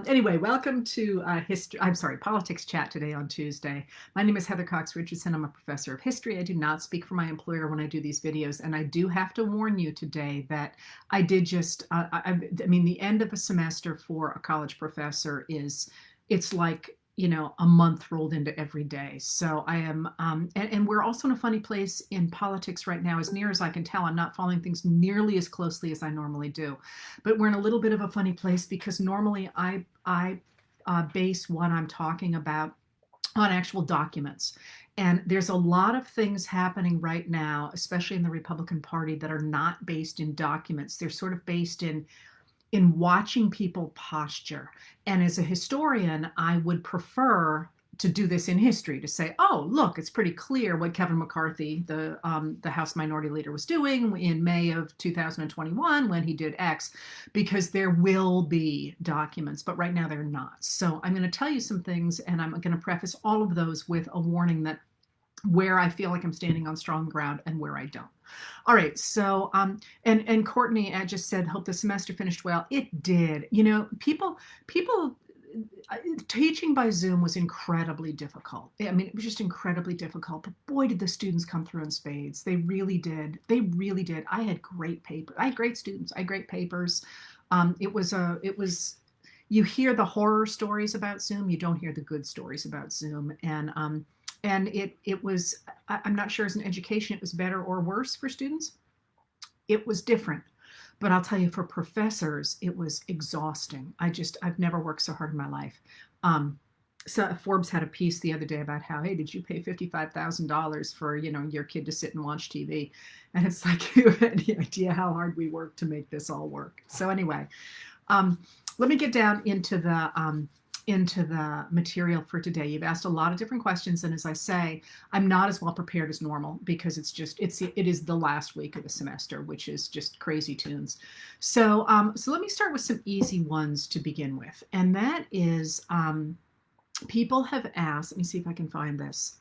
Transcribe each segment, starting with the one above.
Anyway, welcome to Politics Chat today on Tuesday. My name is Heather Cox Richardson. I'm a professor of history. I do not speak for my employer when I do these videos, and I do have to warn you today that I did just, I mean, the end of a semester for a college professor it's like, a month rolled into every day. So I am, and we're also in a funny place in politics right now. As near as I can tell, I'm not following things nearly as closely as I normally do. But we're in a little bit of a funny place because normally I base what I'm talking about on actual documents. And there's a lot of things happening right now, especially in the Republican Party, that are not based in documents. They're sort of based in watching people posture. And as a historian, I would prefer to do this in history, to say, oh, look, it's pretty clear what Kevin McCarthy, the House Minority Leader, was doing in May of 2021 when he did X, because there will be documents, but right now they're not. So I'm going to tell you some things, and I'm going to preface all of those with a warning that where I feel like I'm standing on strong ground and where I don't. All right, so and Courtney just said, hope the semester finished well. It did. People teaching by Zoom was incredibly difficult. I mean, it was just incredibly difficult, but boy, did the students come through in spades. They really did. They really did. I had great paper. I had great students. I had great papers. It was you hear the horror stories about Zoom, you don't hear the good stories about Zoom. And it was, I'm not sure as an education it was better or worse for students. It was different. But I'll tell you, for professors, it was exhausting. I've never worked so hard in my life. So Forbes had a piece the other day about how, hey, did you pay $55,000 for, your kid to sit and watch TV? And it's like, you have any idea how hard we work to make this all work? So anyway, let me get down into the material for today. You've asked a lot of different questions, and as I say, I'm not as well prepared as normal because it is the last week of the semester, which is just crazy tunes. So let me start with some easy ones to begin with, and that is people have asked. Let me see if I can find this.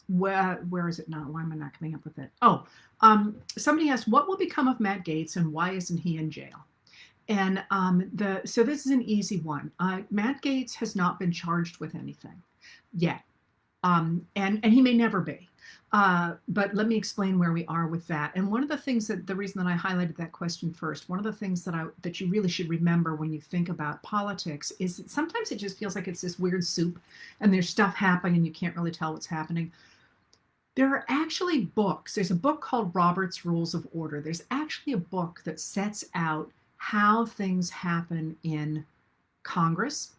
Where is it now? Why am I not coming up with it? Oh, somebody asked, what will become of Matt Gaetz and why isn't he in jail? And so this is an easy one. Matt Gaetz has not been charged with anything yet, and he may never be. But let me explain where we are with that. And one of the things the reason that I highlighted that question first, one of the things that you really should remember when you think about politics is that sometimes it just feels like it's this weird soup, and there's stuff happening and you can't really tell what's happening. There are actually books. There's a book called Robert's Rules of Order. There's actually a book that sets out how things happen in Congress.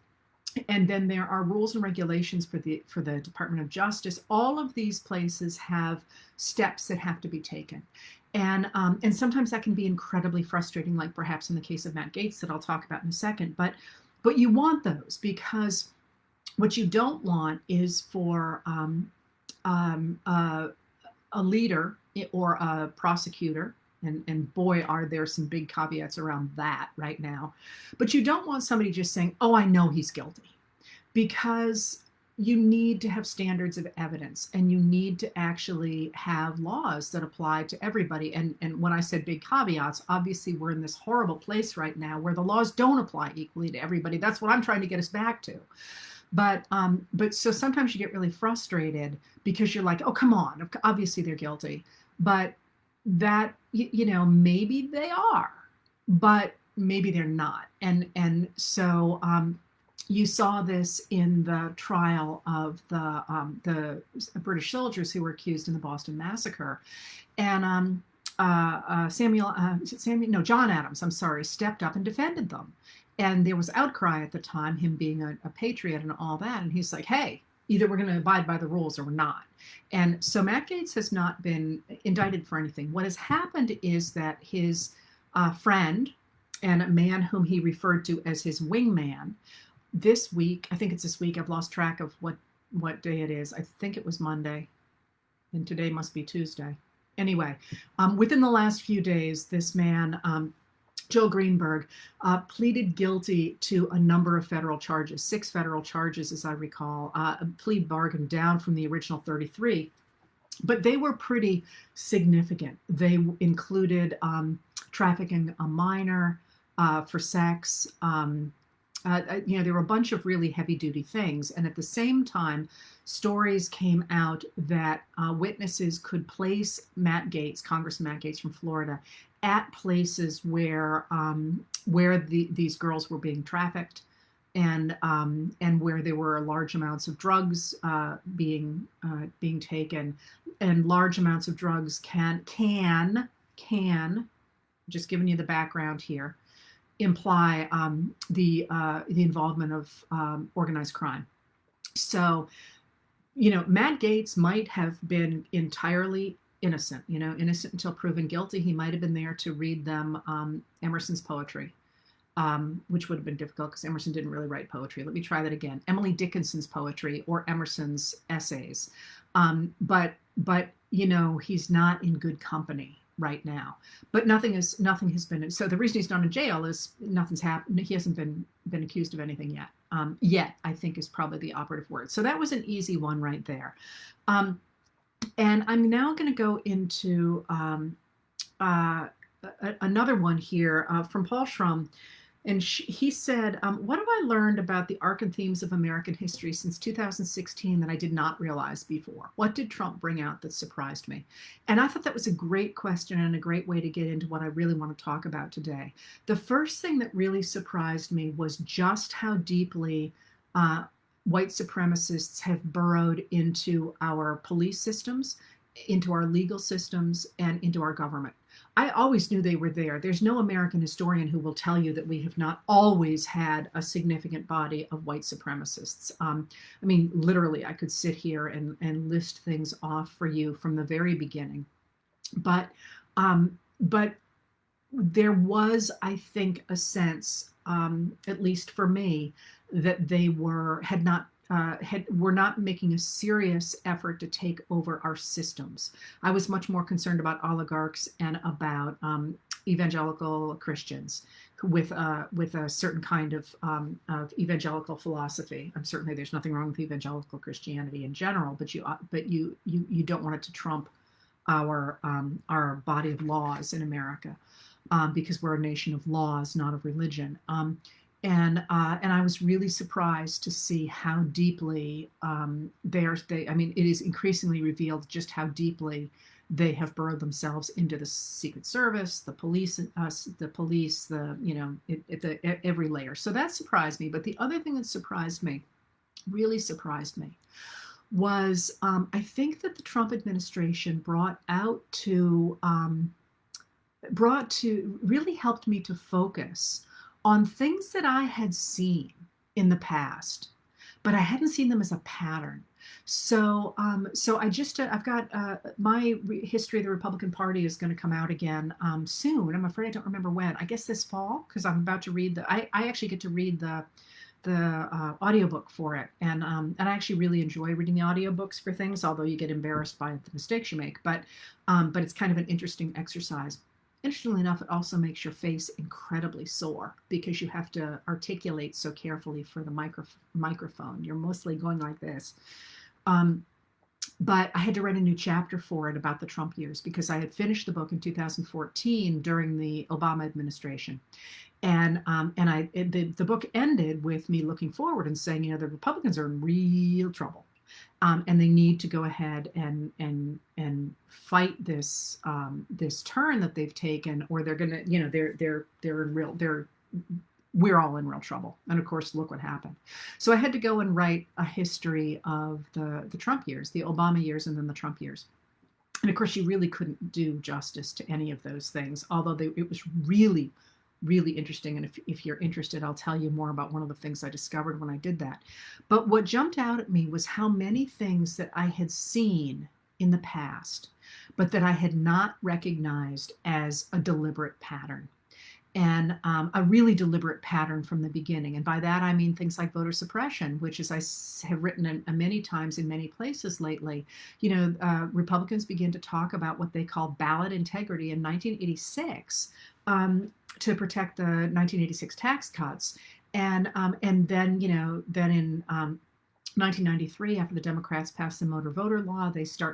And then there are rules and regulations for the Department of Justice. All of these places have steps that have to be taken. And sometimes that can be incredibly frustrating, like perhaps in the case of Matt Gaetz that I'll talk about in a second. But you want those, because what you don't want is for a leader or a prosecutor, and boy, are there some big caveats around that right now. But you don't want somebody just saying, oh, I know he's guilty, because you need to have standards of evidence, and you need to actually have laws that apply to everybody. And when I said big caveats, obviously we're in this horrible place right now where the laws don't apply equally to everybody. That's what I'm trying to get us back to. But so sometimes you get really frustrated because you're like, oh, come on, obviously they're guilty. But that, maybe they are, but maybe they're not. And so you saw this in the trial of the British soldiers who were accused in the Boston Massacre. And John Adams, I'm sorry, stepped up and defended them. And there was outcry at the time, him being a patriot and all that. And he's like, hey, either we're going to abide by the rules or we're not. And so Matt Gaetz has not been indicted for anything. What has happened is that his friend and a man whom he referred to as his wingman, this week, I think it's this week, I've lost track of what day it is. I think it was Monday, and today must be Tuesday. Anyway, within the last few days, this man, Joe Greenberg, pleaded guilty to a number of federal charges, 6 federal charges, as I recall, a plea bargain down from the original 33. But they were pretty significant. They included trafficking a minor for sex, there were a bunch of really heavy duty things. And at the same time, stories came out that witnesses could place Matt Gaetz, Congressman Matt Gaetz from Florida, at places where these girls were being trafficked, and where there were large amounts of drugs being taken, and large amounts of drugs can just giving you the background here, imply the involvement of organized crime. So, Matt Gaetz might have been entirely innocent, innocent until proven guilty. He might have been there to read them Emerson's poetry, which would have been difficult because Emerson didn't really write poetry. Let me try that again. Emily Dickinson's poetry or Emerson's essays. But he's not in good company right now. But nothing has been. So the reason he's not in jail is nothing's happened. He hasn't been accused of anything yet. Yet, I think, is probably the operative word. So that was an easy one right there. And I'm now going to go into another one here from Paul Schrum. And he said, what have I learned about the arc and themes of American history since 2016 that I did not realize before? What did Trump bring out that surprised me? And I thought that was a great question and a great way to get into what I really want to talk about today. The first thing that really surprised me was just how deeply white supremacists have burrowed into our police systems, into our legal systems, and into our government. I always knew they were there. There's no American historian who will tell you that we have not always had a significant body of white supremacists. Literally, I could sit here and list things off for you from the very beginning. But there was, I think, a sense, at least for me, that they were not making a serious effort to take over our systems. I was much more concerned about oligarchs and about evangelical Christians with a certain kind of evangelical philosophy. Certainly, there's nothing wrong with evangelical Christianity in general, but you don't want it to trump our body of laws in America, because we're a nation of laws, not of religion. And I was really surprised to see how deeply it is increasingly revealed just how deeply they have burrowed themselves into the Secret Service, the police, every layer. So that surprised me. But the other thing that really surprised me, was I think that the Trump administration really helped me to focus on things that I had seen in the past, but I hadn't seen them as a pattern. So I've got my history of the Republican Party is going to come out again soon. I'm afraid I don't remember when. I guess this fall, because I'm about to read I actually get to read the audiobook for it, and I actually really enjoy reading the audiobooks for things, although you get embarrassed by the mistakes you make. But it's kind of an interesting exercise. Interestingly enough, it also makes your face incredibly sore because you have to articulate so carefully for the microphone. You're mostly going like this. But I had to write a new chapter for it about the Trump years because I had finished the book in 2014 during the Obama administration. And the book ended with me looking forward and saying, the Republicans are in real trouble. And they need to go ahead and fight this turn that they've taken, or they're gonna, we're all in real trouble. And of course, look what happened. So I had to go and write a history of the Trump years, the Obama years, and then the Trump years. And of course, you really couldn't do justice to any of those things, although it was really, really interesting. And if you're interested, I'll tell you more about one of the things I discovered when I did that. But what jumped out at me was how many things that I had seen in the past, but that I had not recognized as a deliberate pattern. And a really deliberate pattern from the beginning. And by that, I mean things like voter suppression, which, as I have written many times in many places lately, Republicans begin to talk about what they call ballot integrity in 1986 to protect the 1986 tax cuts. And then in 1993, after the Democrats passed the motor voter law,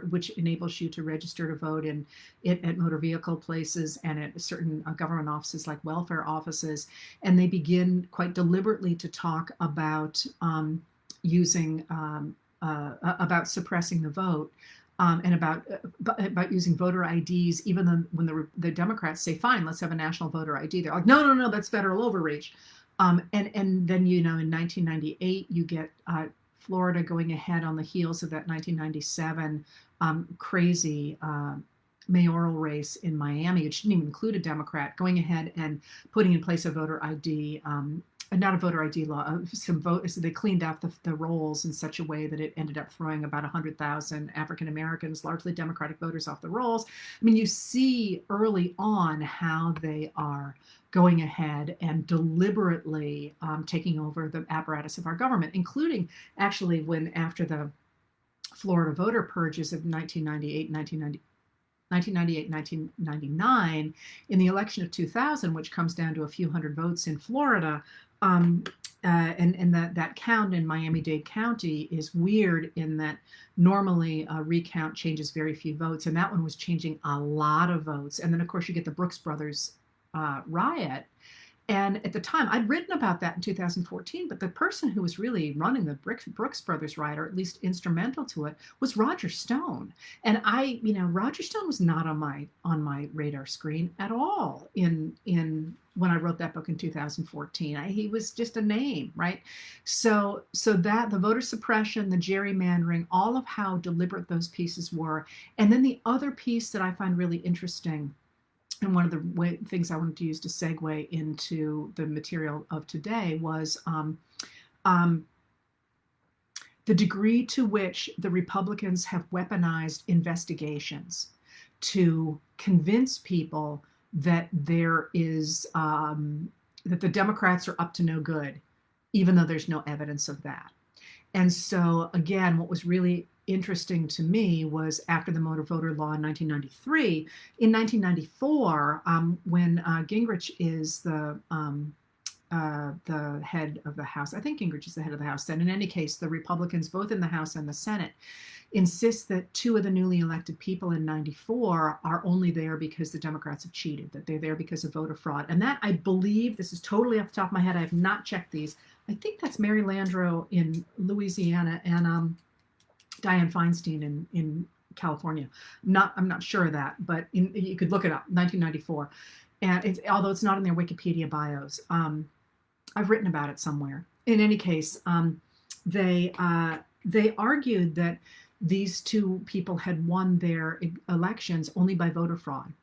which enables you to register to vote at motor vehicle places and at certain government offices like welfare offices, and they begin quite deliberately to talk about using about suppressing the vote. And about using voter IDs, even though when the Democrats say, "Fine, let's have a national voter ID," they're like, "No, no, no, that's federal overreach." And then in 1998 you get Florida going ahead on the heels of that 1997 crazy mayoral race in Miami, which didn't even include a Democrat, going ahead and putting in place a voter ID. Not a voter ID law, some vote. So they cleaned out the rolls in such a way that it ended up throwing about 100,000 African Americans, largely Democratic voters, off the rolls. I mean, you see early on how they are going ahead and deliberately taking over the apparatus of our government, including actually when after the Florida voter purges of 1999, in the election of 2000, which comes down to a few hundred votes in Florida, and that count in Miami-Dade County is weird in that normally a recount changes very few votes, and that one was changing a lot of votes. And then, of course, you get the Brooks Brothers riot. And at the time, I'd written about that in 2014, but the person who was really running the Brooks Brothers riot, or at least instrumental to it, was Roger Stone. And Roger Stone was not on my radar screen at all in when I wrote that book in 2014. He was just a name, right? So that the voter suppression, the gerrymandering, all of how deliberate those pieces were, and then the other piece that I find really interesting, and one of the things I wanted to use to segue into the material of today was the degree to which the Republicans have weaponized investigations to convince people that there is that the Democrats are up to no good, even though there's no evidence of that. And so, again, what was really interesting to me was after the motor voter law in 1993. In 1994, when Gingrich is the head of the House, I think Gingrich is the head of the House then. In any case, the Republicans, both in the House and the Senate, insist that two of the newly elected people in 94 are only there because the Democrats have cheated, that they're there because of voter fraud. And that, I believe, this is totally off the top of my head, I have not checked these, I think that's Mary Landrieu in Louisiana and Dianne Feinstein in California. I'm not sure of that, but you could look it up, 1994. And although it's not in their Wikipedia bios, I've written about it somewhere. In any case, they argued that these two people had won their elections only by voter fraud.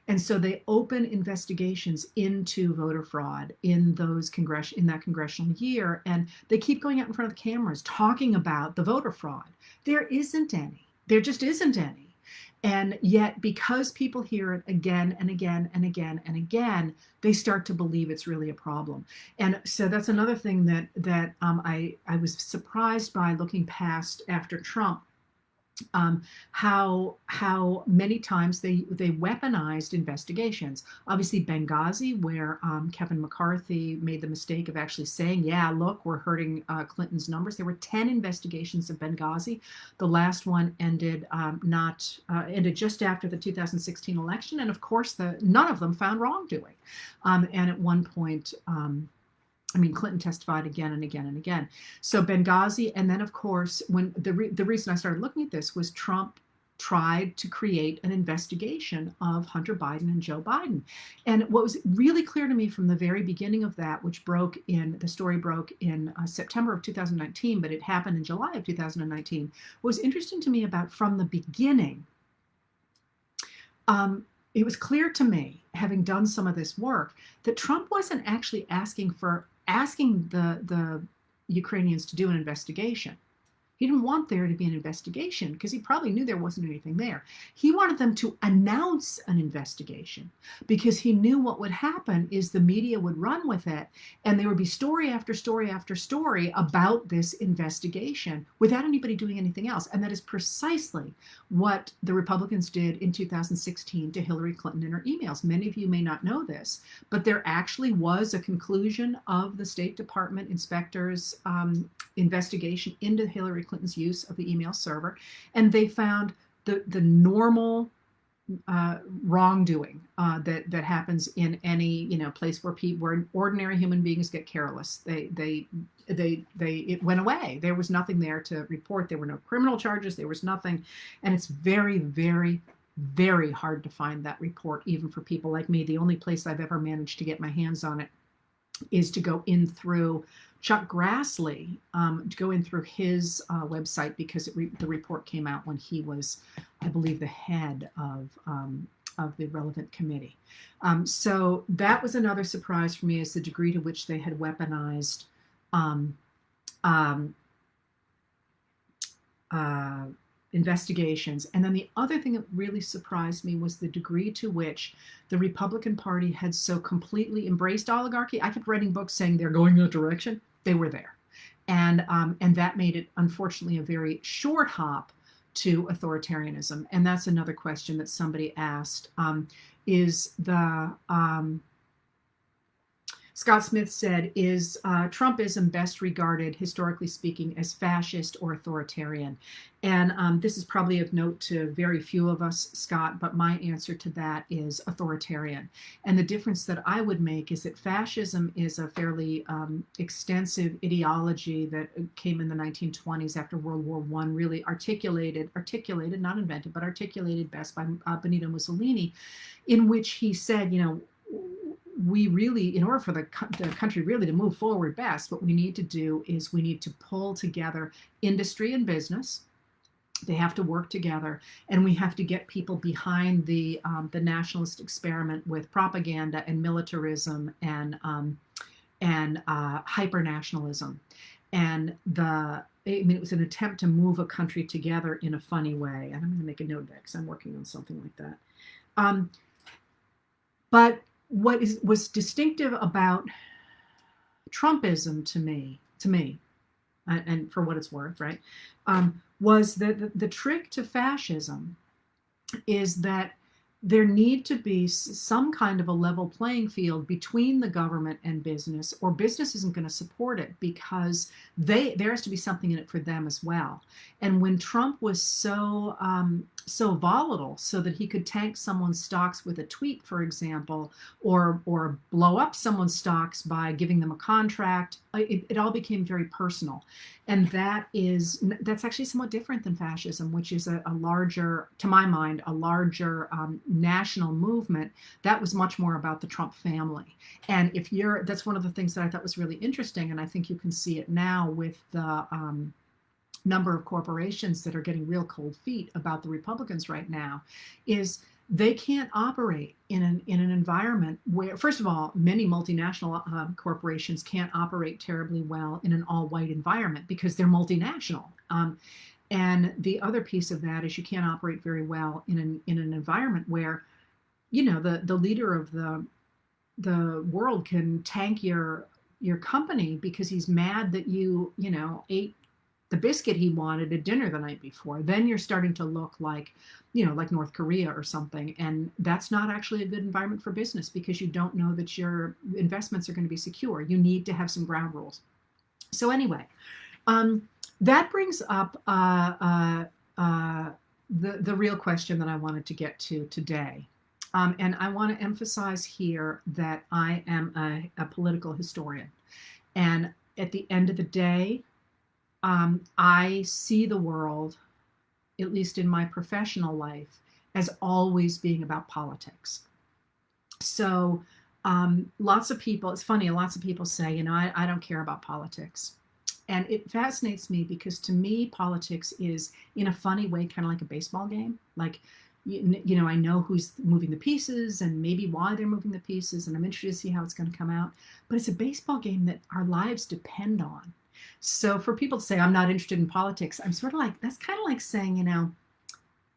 And so they open investigations into voter fraud in that congressional year, and they keep going out in front of the cameras talking about the voter fraud. There isn't any. There just isn't any. And yet, because people hear it again and again and again and again, they start to believe it's really a problem. And so that's another thing that I was surprised by looking past after Trump. How many times they weaponized investigations. Obviously Benghazi, where Kevin McCarthy made the mistake of actually saying, yeah, look, we're hurting Clinton's numbers. There were 10 investigations of Benghazi. The last one ended ended just after the 2016 election, and of course none of them found wrongdoing. And at one point, Clinton testified again and again and again. So Benghazi, and then of course, when the reason I started looking at this was Trump tried to create an investigation of Hunter Biden and Joe Biden. And what was really clear to me from the very beginning of that, which the story broke in September of 2019, but it happened in July of 2019, what was interesting to me about from the beginning, it was clear to me, having done some of this work, that Trump wasn't actually asking the Ukrainians to do an investigation. He didn't want there to be an investigation because he probably knew there wasn't anything there. He wanted them to announce an investigation because he knew what would happen is the media would run with it and there would be story after story after story about this investigation without anybody doing anything else. And that is precisely what the Republicans did in 2016 to Hillary Clinton in her emails. Many of you may not know this, but there actually was a conclusion of the State Department inspectors' investigation into Hillary Clinton's use of the email server, and they found the normal wrongdoing that happens in any place where ordinary human beings get careless. It went away. There was nothing there to report. There were no criminal charges. There was nothing, and it's very, very, very hard to find that report, even for people like me. The only place I've ever managed to get my hands on it is to go in through Chuck Grassley, to go in through his website, because the report came out when he was, I believe, the head of the relevant committee. So that was another surprise for me, is the degree to which they had weaponized investigations. And then the other thing that really surprised me was the degree to which the Republican Party had so completely embraced oligarchy. I kept writing books saying they're going that direction. They were there. And that made it, unfortunately, a very short hop to authoritarianism. And that's another question that somebody asked. Scott Smith said, is Trumpism best regarded, historically speaking, as fascist or authoritarian? And this is probably of note to very few of us, Scott, but my answer to that is authoritarian. And the difference that I would make is that fascism is a fairly extensive ideology that came in the 1920s after World War I, really articulated, not invented, but articulated best by Benito Mussolini, in which he said, we really, in order for the country really to move forward best, what we need to do is we need to pull together industry and business. They have to work together, and we have to get people behind the nationalist experiment with propaganda and militarism and hyper-nationalism. And it was an attempt to move a country together in a funny way. And I'm going to make a note of that because I'm working on something like that. But what was distinctive about Trumpism to me, and for what it's worth, right, was that the trick to fascism is that there need to be some kind of a level playing field between the government and business, or business isn't going to support it, because there has to be something in it for them as well. And when Trump was so volatile, so that he could tank someone's stocks with a tweet, for example, or blow up someone's stocks by giving them a contract, it all became very personal. And that's actually somewhat different than fascism, which is a larger, to my mind, a larger national movement. That was much more about the Trump family. And that's one of the things that I thought was really interesting, and I think you can see it now with the number of corporations that are getting real cold feet about the Republicans right now, is they can't operate in an environment where, first of all, many multinational corporations can't operate terribly well in an all-white environment because they're multinational. And the other piece of that is you can't operate very well in an environment where, the leader of the world can tank your company because he's mad that you ate the biscuit he wanted at dinner the night before. Then you're starting to look like, like North Korea or something. And that's not actually a good environment for business, because you don't know that your investments are going to be secure. You need to have some ground rules. So anyway, that brings up the real question that I wanted to get to today. And I want to emphasize here that I am a political historian. And at the end of the day, I see the world, at least in my professional life, as always being about politics. So lots of people, it's funny, lots of people say, I don't care about politics. And it fascinates me because, to me, politics is, in a funny way, kind of like a baseball game. Like, I know who's moving the pieces and maybe why they're moving the pieces, and I'm interested to see how it's going to come out. But it's a baseball game that our lives depend on. So for people to say, I'm not interested in politics, I'm sort of like, that's kind of like saying,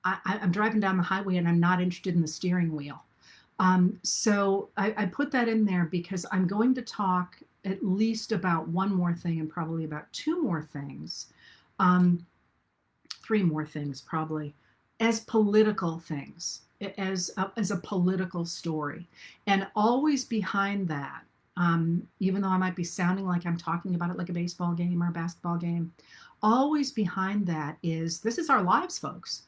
I'm driving down the highway and I'm not interested in the steering wheel. So I put that in there because I'm going to talk at least about one more thing and probably about two more things, um, three more things probably, as political things, as a political story. And always behind that, even though I might be sounding like I'm talking about it like a baseball game or a basketball game, always behind that is this is our lives, folks.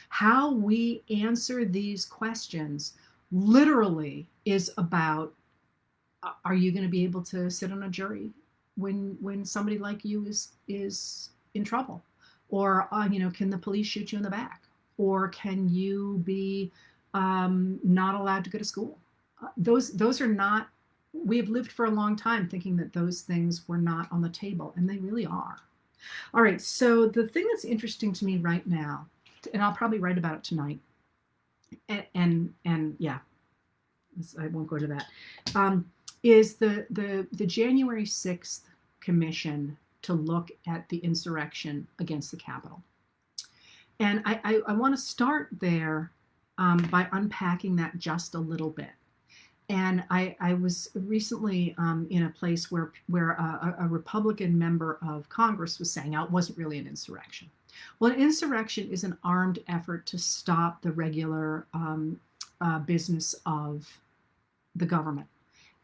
How we answer these questions literally is about, are you going to be able to sit on a jury when somebody like you is in trouble, or can the police shoot you in the back, or can you be not allowed to go to school? Those are not. We have lived for a long time thinking that those things were not on the table, and they really are. All right, so the thing that's interesting to me right now, and I'll probably write about it tonight, and yeah, I won't go to that, is the January 6th commission to look at the insurrection against the Capitol. And I want to start there by unpacking that just a little bit. And I was recently in a place where a Republican member of Congress was saying, it wasn't really an insurrection. Well, an insurrection is an armed effort to stop the regular business of the government.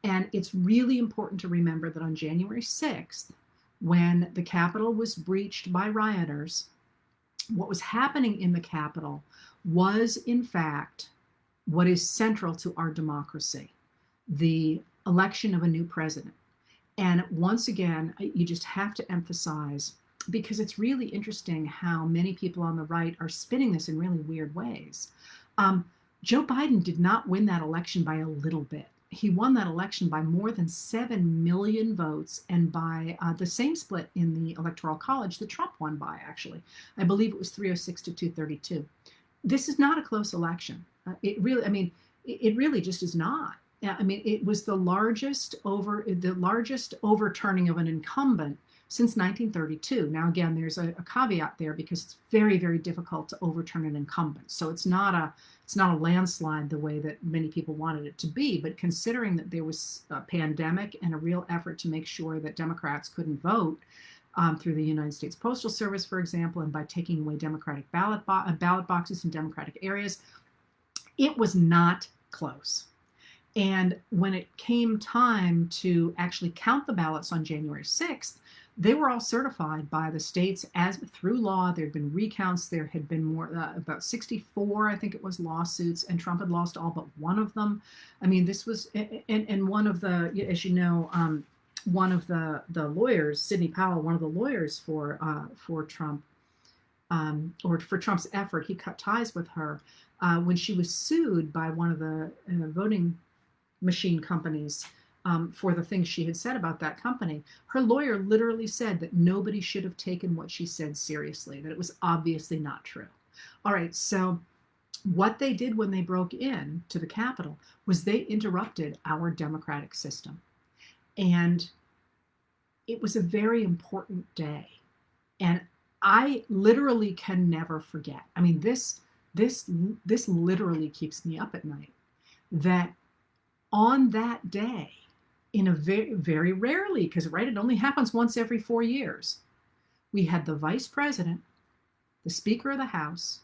And it's really important to remember that on January 6th, when the Capitol was breached by rioters, what was happening in the Capitol was, in fact, what is central to our democracy, the election of a new president. And once again, you just have to emphasize, because it's really interesting how many people on the right are spinning this in really weird ways. Joe Biden did not win that election by a little bit. He won that election by more than 7 million votes, and by the same split in the Electoral College that Trump won by, actually. I believe it was 306 to 232. This is not a close election. It really just is not. I mean, it was the largest overturning of an incumbent since 1932. Now, again, there's a caveat there because it's very, very difficult to overturn an incumbent. So it's not a landslide the way that many people wanted it to be. But considering that there was a pandemic and a real effort to make sure that Democrats couldn't vote through the United States Postal Service, for example, and by taking away Democratic ballot boxes in Democratic areas, it was not close. And when it came time to actually count the ballots on January 6th, they were all certified by the states as through law. There had been recounts. There had been more, about 64, I think it was, lawsuits, and Trump had lost all but one of them. I mean, this was, and one of the, as you know, one of the lawyers, Sidney Powell, one of the lawyers for Trump, or for Trump's effort, he cut ties with her when she was sued by one of the voting machine companies for the things she had said about that company. Her lawyer literally said that nobody should have taken what she said seriously, that it was obviously not true. All right, so what they did when they broke in to the Capitol was they interrupted our democratic system. And it was a very important day. And I literally can never forget. I mean, this literally keeps me up at night, that on that day, in a very, very rarely, because it only happens once every 4 years, we had the vice president, the Speaker of the House,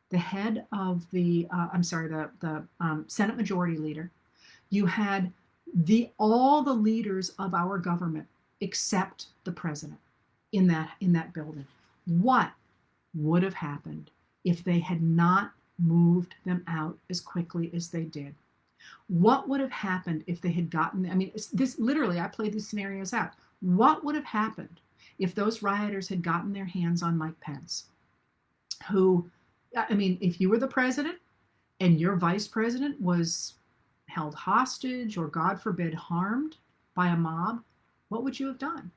the head of the Senate Majority Leader. You had all the leaders of our government except the president in that building. What would have happened if they had not moved them out as quickly as they did? What would have happened if they had gotten, I mean, this literally, I played these scenarios out. What would have happened if those rioters had gotten their hands on Mike Pence, who, I mean, if you were the president and your vice president was held hostage or, God forbid, harmed by a mob, what would you have done?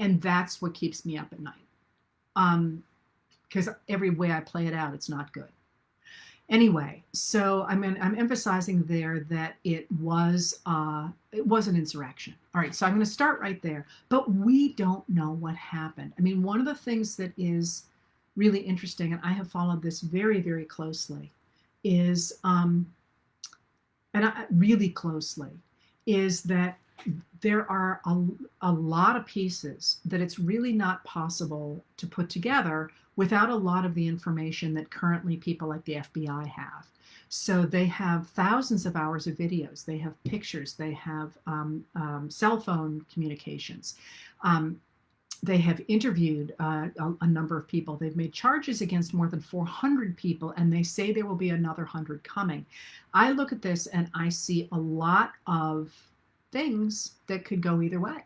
And that's what keeps me up at night. Because every way I play it out, it's not good. Anyway, so I'm emphasizing there that it was an insurrection. All right, so I'm going to start right there. But we don't know what happened. I mean, one of the things that is really interesting, and I have followed this very, very closely, is really closely, is that there are a lot of pieces that it's really not possible to put together without a lot of the information that currently people like the FBI have. So they have thousands of hours of videos, they have pictures, they have cell phone communications. They have interviewed a number of people. They've made charges against more than 400 people, and they say there will be another 100 coming. I look at this and I see a lot of things that could go either way.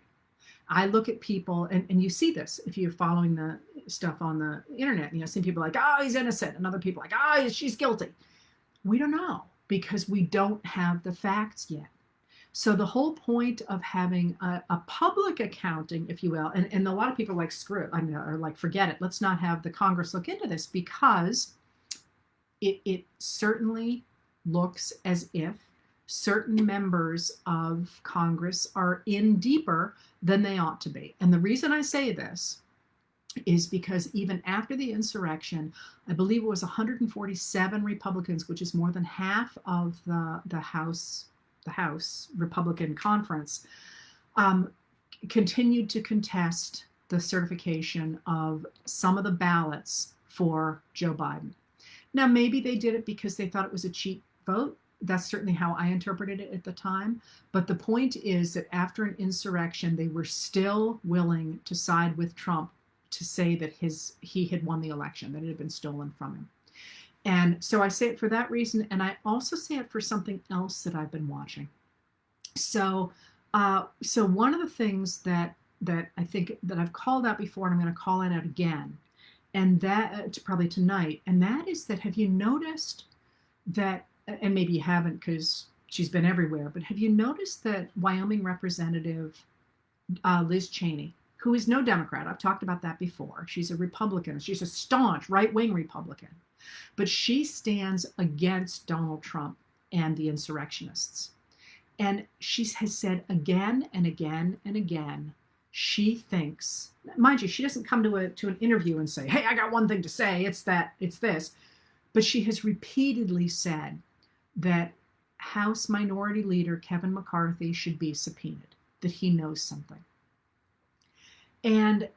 I look at people, and you see this if you're following the stuff on the internet. Some people like, oh, he's innocent, and other people like, oh, she's guilty. We don't know because we don't have the facts yet. So the whole point of having a public accounting, if you will, and a lot of people are like, screw it, or like, forget it, let's not have the Congress look into this, because it certainly looks as if certain members of Congress are in deeper than they ought to be. And the reason I say this is because even after the insurrection, I believe it was 147 Republicans, which is more than half of the House Republican Conference, continued to contest the certification of some of the ballots for Joe Biden. Now, maybe they did it because they thought it was a cheap vote. That's certainly how I interpreted it at the time. But the point is that after an insurrection, they were still willing to side with Trump to say that he had won the election, that it had been stolen from him. And so I say it for that reason, and I also say it for something else that I've been watching. So one of the things that I think that I've called out before, and I'm going to call it out again, and that probably tonight, and that is that, have you noticed that, and maybe you haven't because she's been everywhere, but have you noticed that Wyoming Representative Liz Cheney, who is no Democrat, I've talked about that before, she's a Republican, she's a staunch right-wing Republican, but she stands against Donald Trump and the insurrectionists. And she has said again and again and again, she thinks, mind you, she doesn't come to an interview and say, hey, I got one thing to say, it's this. But she has repeatedly said that House Minority Leader Kevin McCarthy should be subpoenaed, that he knows something. And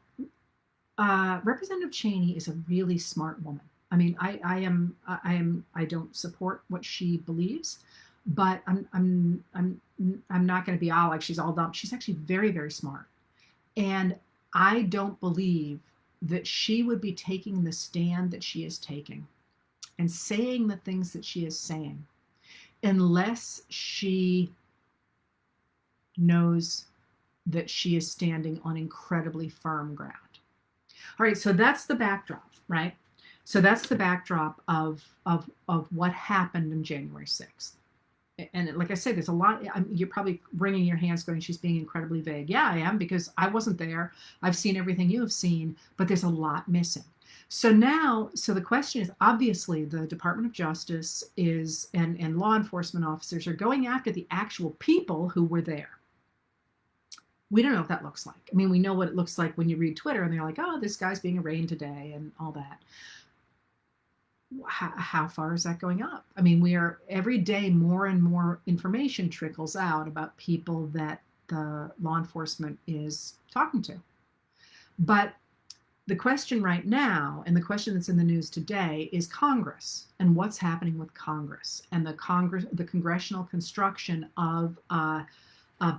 Representative Cheney is a really smart woman. I mean, I don't support what she believes, but I'm not going to be all like she's all dumb. She's actually very, very smart. And I don't believe that she would be taking the stand that she is taking and saying the things that she is saying unless she knows that she is standing on incredibly firm ground. All right, so that's the backdrop, right? So that's the backdrop of what happened on January 6th. And like I said, there's a lot. You're probably wringing your hands going, she's being incredibly vague. Yeah, I am, because I wasn't there. I've seen everything you have seen, but there's a lot missing. So the question is, obviously, the Department of Justice and law enforcement officers are going after the actual people who were there. We don't know what that looks like. I mean, we know what it looks like when you read Twitter and they're like, oh, this guy's being arraigned today and all that. How far is that going up? I mean, we are every day more and more information trickles out about people that the law enforcement is talking to. But the question right now, and the question that's in the news today, is Congress and what's happening with Congress and the congressional construction of a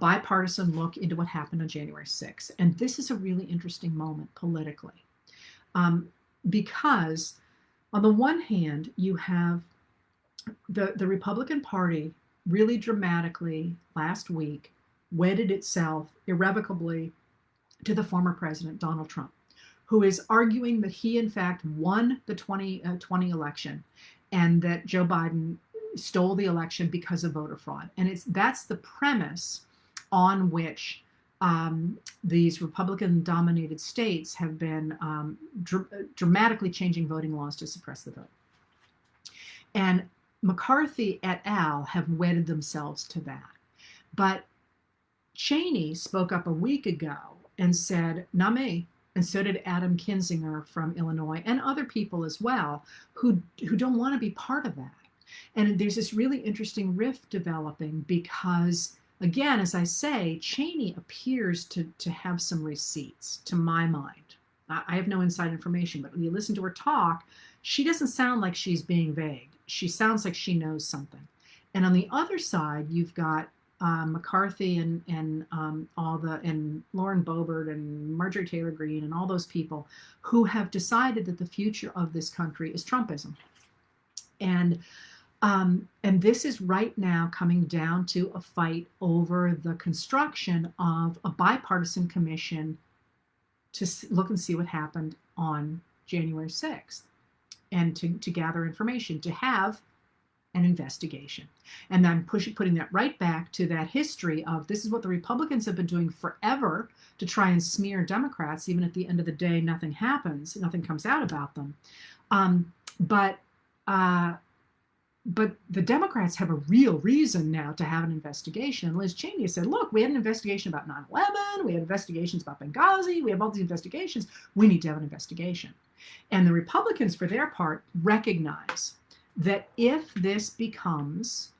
bipartisan look into what happened on January 6th. And this is a really interesting moment politically, because on the one hand, you have the Republican Party really dramatically last week wedded itself irrevocably to the former president, Donald Trump, who is arguing that he, in fact, won the 2020 election and that Joe Biden stole the election because of voter fraud. And that's the premise on which these Republican-dominated states have been dramatically changing voting laws to suppress the vote. And McCarthy et al. Have wedded themselves to that. But Cheney spoke up a week ago and said, not me. And so did Adam Kinzinger from Illinois and other people as well who don't want to be part of that. And there's this really interesting rift developing because, again, as I say, Cheney appears to have some receipts, to my mind. I have no inside information, but when you listen to her talk, she doesn't sound like she's being vague. She sounds like she knows something. And on the other side, you've got McCarthy and Lauren Boebert and Marjorie Taylor Greene and all those people who have decided that the future of this country is Trumpism. And this is right now coming down to a fight over the construction of a bipartisan commission to look and see what happened on January 6th and to gather information, to have an investigation. And I'm putting that right back to that history of this is what the Republicans have been doing forever to try and smear Democrats. Even at the end of the day, nothing happens, nothing comes out about them. But the Democrats have a real reason now to have an investigation. And Liz Cheney said, look, we had an investigation about 9/11, we had investigations about Benghazi, we have all these investigations, we need to have an investigation. And the Republicans, for their part, recognize that if this becomes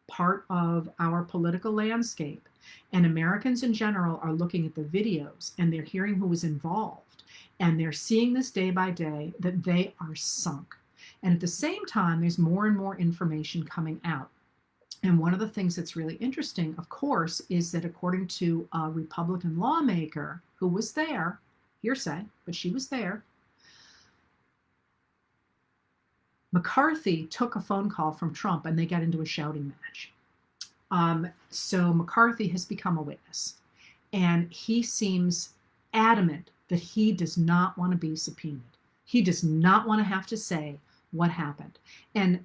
part of our political landscape and Americans in general are looking at the videos and they're hearing who was involved and they're seeing this day by day, that they are sunk. And at the same time, there's more and more information coming out. And one of the things that's really interesting, of course, is that according to a Republican lawmaker who was there, hearsay, but she was there, McCarthy took a phone call from Trump and they got into a shouting match. So McCarthy has become a witness. And he seems adamant that he does not want to be subpoenaed. He does not want to have to say what happened. And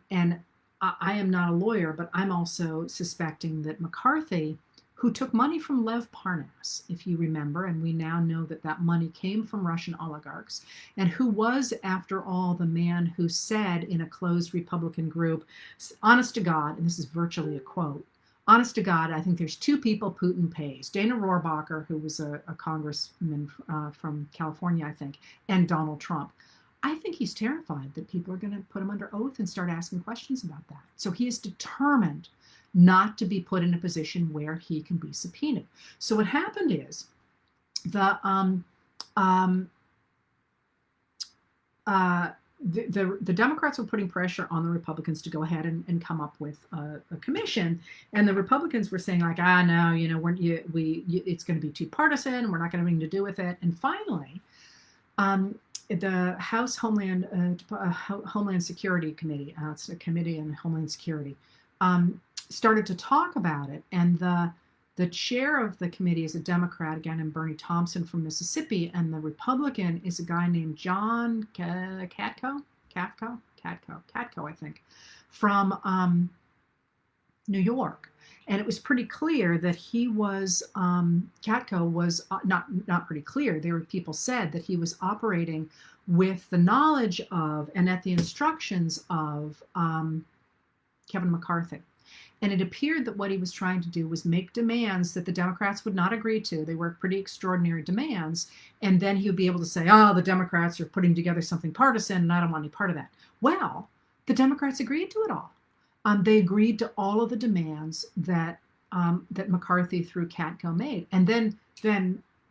I am not a lawyer, but I'm also suspecting that McCarthy, who took money from Lev Parnas, if you remember, and we now know that that money came from Russian oligarchs, and who was, after all, the man who said in a closed Republican group, honest to God, and this is virtually a quote, honest to God, I think there's two people Putin pays, Dana Rohrabacher, who was a congressman from California, I think, and Donald Trump. I think he's terrified that people are going to put him under oath and start asking questions about that. So he is determined not to be put in a position where he can be subpoenaed. So what happened is the Democrats were putting pressure on the Republicans to go ahead and come up with a commission, and the Republicans were saying like, no, it's going to be too partisan. We're not going to have anything to do with it. And finally, the House Homeland Security Committee, it's a committee on Homeland Security, started to talk about it, and the chair of the committee is a Democrat, again, and Bernie Thompson from Mississippi, and the Republican is a guy named John Katko, I think, from New York. And it was pretty clear that he was, Katko was not pretty clear. There were people said that he was operating with the knowledge of and at the instructions of Kevin McCarthy. And it appeared that what he was trying to do was make demands that the Democrats would not agree to. They were pretty extraordinary demands. And then he would be able to say, oh, the Democrats are putting together something partisan and I don't want any part of that. Well, the Democrats agreed to it all. They agreed to all of the demands that McCarthy through Katko made. And then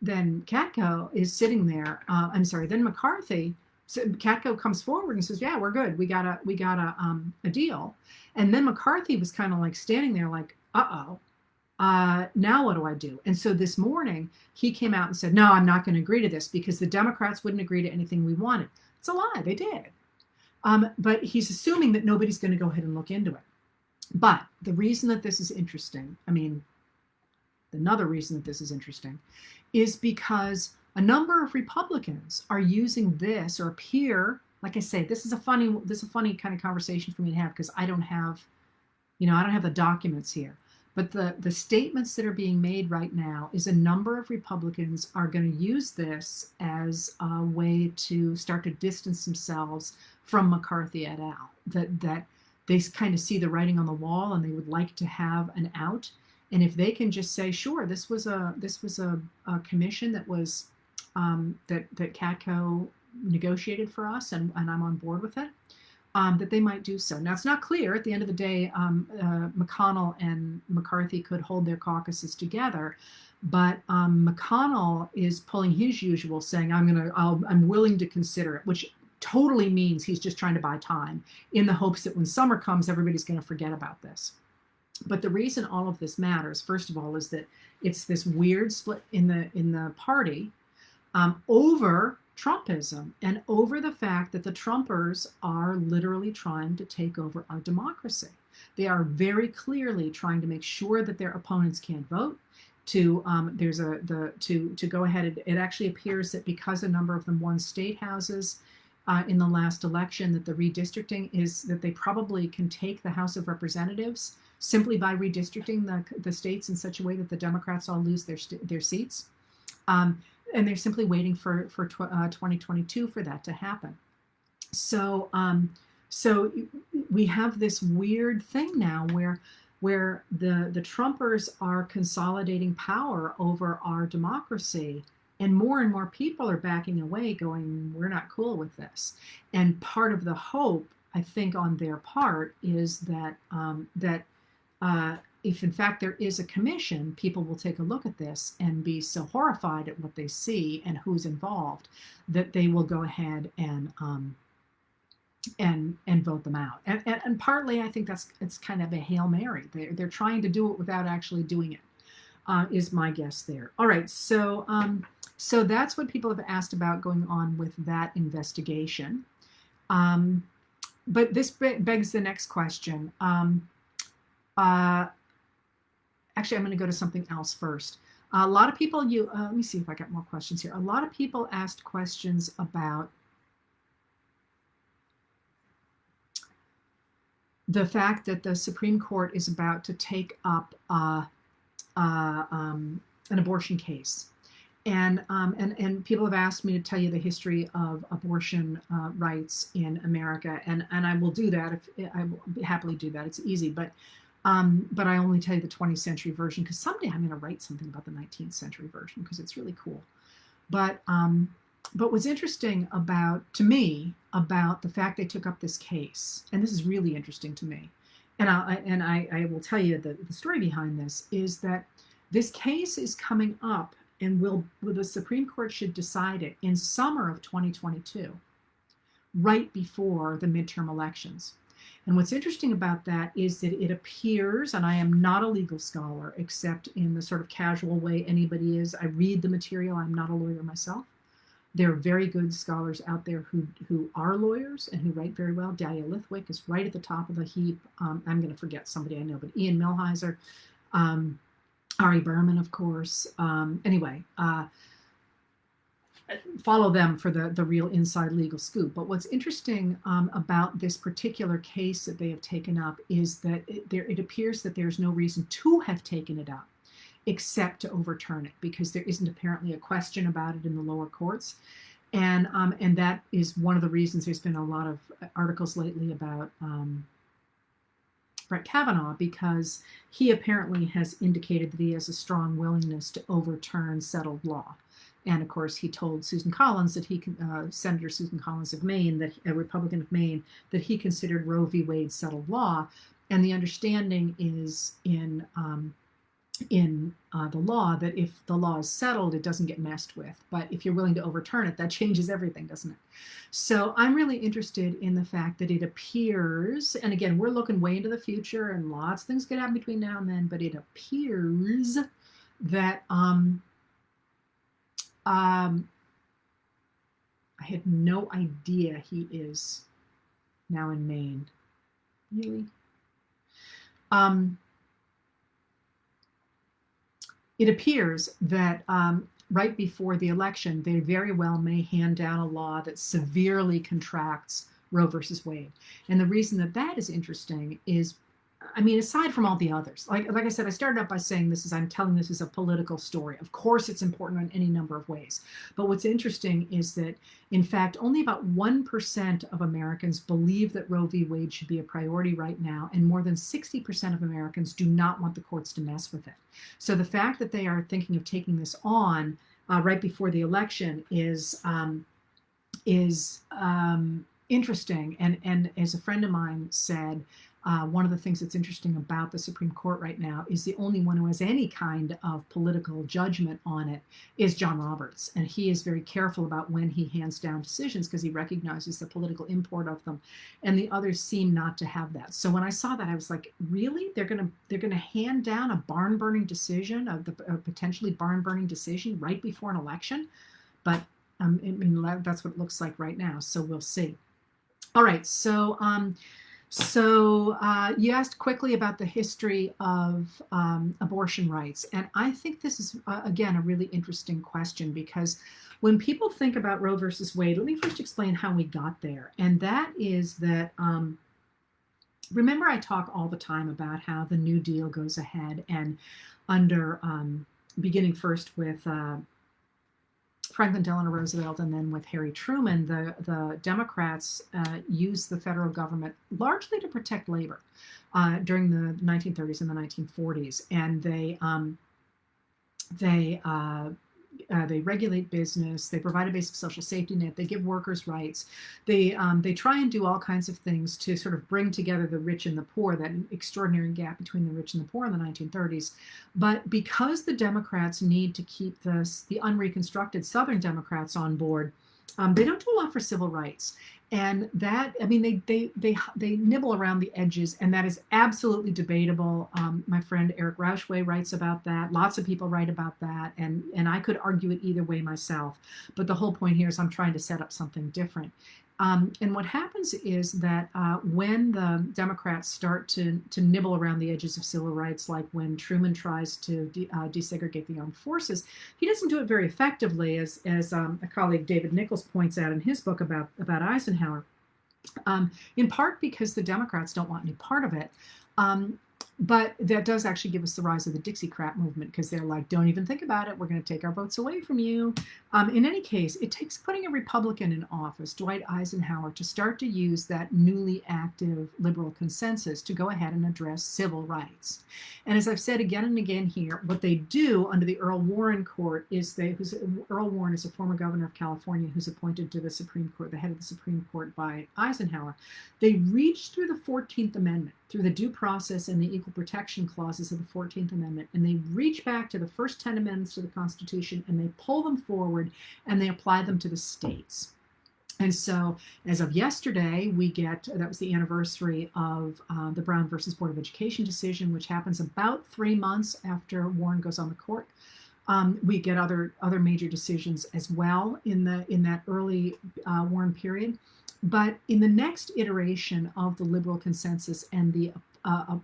Katko is sitting there. Then McCarthy, Katko comes forward and says, yeah, we're good. We got a deal. And then McCarthy was kind of like standing there like, now what do I do? And so this morning he came out and said, no, I'm not going to agree to this because the Democrats wouldn't agree to anything we wanted. It's a lie. They did. But he's assuming that nobody's going to go ahead and look into it. But the reason that this is interesting, another reason that this is interesting is because a number of Republicans are using this or appear, like I say, this is a funny kind of conversation for me to have because I don't have the documents here. But the statements that are being made right now is a number of Republicans are going to use this as a way to start to distance themselves from McCarthy et al. they kind of see the writing on the wall and they would like to have an out. And if they can just say, sure, this was a commission that was that CATCO negotiated for us, and I'm on board with it, that they might do so. Now, it's not clear. At the end of the day, McConnell and McCarthy could hold their caucuses together, but McConnell is pulling his usual, saying, I'm willing to consider it, which totally means he's just trying to buy time in the hopes that when summer comes, everybody's going to forget about this. But the reason all of this matters, first of all, is that it's this weird split in the party over Trumpism and over the fact that the Trumpers are literally trying to take over our democracy. They are very clearly trying to make sure that their opponents can't vote. To go ahead, it actually appears that because a number of them won state houses in the last election, that the redistricting is that they probably can take the House of Representatives simply by redistricting the states in such a way that the Democrats all lose their seats. And they're simply waiting for 2022 for that to happen. So we have this weird thing now where the Trumpers are consolidating power over our democracy, and more people are backing away, going, we're not cool with this. And part of the hope, I think, on their part is that if in fact there is a commission, people will take a look at this and be so horrified at what they see and who's involved that they will go ahead and vote them out. And partly, I think it's kind of a Hail Mary. They're trying to do it without actually doing it, is my guess there. All right, so that's what people have asked about going on with that investigation. But this begs the next question. Actually, I'm going to go to something else first. A lot of people, let me see if I got more questions here. A lot of people asked questions about the fact that the Supreme Court is about to take up an abortion case. And people have asked me to tell you the history of abortion rights in America, and I will do that. I will happily do that. It's easy, but I only tell you the 20th century version because someday I'm going to write something about the 19th century version because it's really cool. But what's interesting to me about the fact they took up this case, and this is really interesting to me, and I will tell you the story behind this is that this case is coming up. And the Supreme Court should decide it in summer of 2022, right before the midterm elections. And what's interesting about that is that it appears, and I am not a legal scholar, except in the sort of casual way anybody is. I read the material. I'm not a lawyer myself. There are very good scholars out there who are lawyers and who write very well. Dahlia Lithwick is right at the top of the heap. I'm going to forget somebody I know, but Ian Millhiser. Ari Berman, of course. Anyway, follow them for the real inside legal scoop. But what's interesting about this particular case that they have taken up is that it appears that there's no reason to have taken it up except to overturn it, because there isn't apparently a question about it in the lower courts. And that is one of the reasons there's been a lot of articles lately about Brett Kavanaugh, because he apparently has indicated that he has a strong willingness to overturn settled law. And of course, he told Susan Collins that Senator Susan Collins of Maine, that a Republican of Maine, that he considered Roe v. Wade settled law. And the understanding is in the law that if the law is settled, it doesn't get messed with. But if you're willing to overturn it, that changes everything, doesn't it? So I'm really interested in the fact that it appears, and again, we're looking way into the future and lots of things could happen between now and then, but it appears that I had no idea he is now in Maine. Really? It appears that right before the election, they very well may hand down a law that severely contracts Roe versus Wade. And the reason that is interesting is I mean, aside from all the others, like I said, I started out by saying I'm telling this as a political story. Of course, it's important in any number of ways. But what's interesting is that, in fact, only about 1% of Americans believe that Roe v. Wade should be a priority right now, and more than 60% of Americans do not want the courts to mess with it. So the fact that they are thinking of taking this on right before the election is interesting. And as a friend of mine said, one of the things that's interesting about the Supreme Court right now is the only one who has any kind of political judgment on it is John Roberts. And he is very careful about when he hands down decisions because he recognizes the political import of them. And the others seem not to have that. So when I saw that, I was like, really? They're gonna hand down a barn burning decision, a potentially barn burning decision right before an election? But I mean, that's what it looks like right now. So we'll see. All right. So you asked quickly about the history of abortion rights. And I think this is, again, a really interesting question because when people think about Roe versus Wade, let me first explain how we got there. And that is that, remember I talk all the time about how the New Deal goes ahead and under, beginning first with Franklin Delano Roosevelt and then with Harry Truman, the Democrats used the federal government largely to protect labor during the 1930s and the 1940s, and they regulate business, they provide a basic social safety net, they give workers rights, they try and do all kinds of things to sort of bring together the rich and the poor, that extraordinary gap between the rich and the poor in the 1930s. But because the Democrats need to keep the unreconstructed Southern Democrats on board, they don't do a lot for civil rights. And that, I mean, they nibble around the edges, and that is absolutely debatable. My friend Eric Rauchway writes about that. Lots of people write about that, and I could argue it either way myself. But the whole point here is I'm trying to set up something different. And what happens is that when the Democrats start to nibble around the edges of civil rights, like when Truman tries to desegregate the armed forces, he doesn't do it very effectively, as a colleague David Nichols points out in his book about Eisenhower, in part because the Democrats don't want any part of it. But that does actually give us the rise of the Dixiecrat movement, because they're like, don't even think about it. We're going to take our votes away from you. In any case, it takes putting a Republican in office, Dwight Eisenhower, to start to use that newly active liberal consensus to go ahead and address civil rights. And as I've said again and again here, what they do under the Earl Warren Court is Earl Warren is a former governor of California who's appointed to the Supreme Court, the head of the Supreme Court by Eisenhower. They reach through the 14th Amendment, through the due process and the equal protection clauses of the 14th Amendment, and they reach back to the first 10 amendments to the Constitution, and they pull them forward and they apply them to the states. And so as of yesterday, that was the anniversary of the Brown versus Board of Education decision, which happens about 3 months after Warren goes on the court. We get other major decisions as well in that early Warren period. But in the next iteration of the liberal consensus and the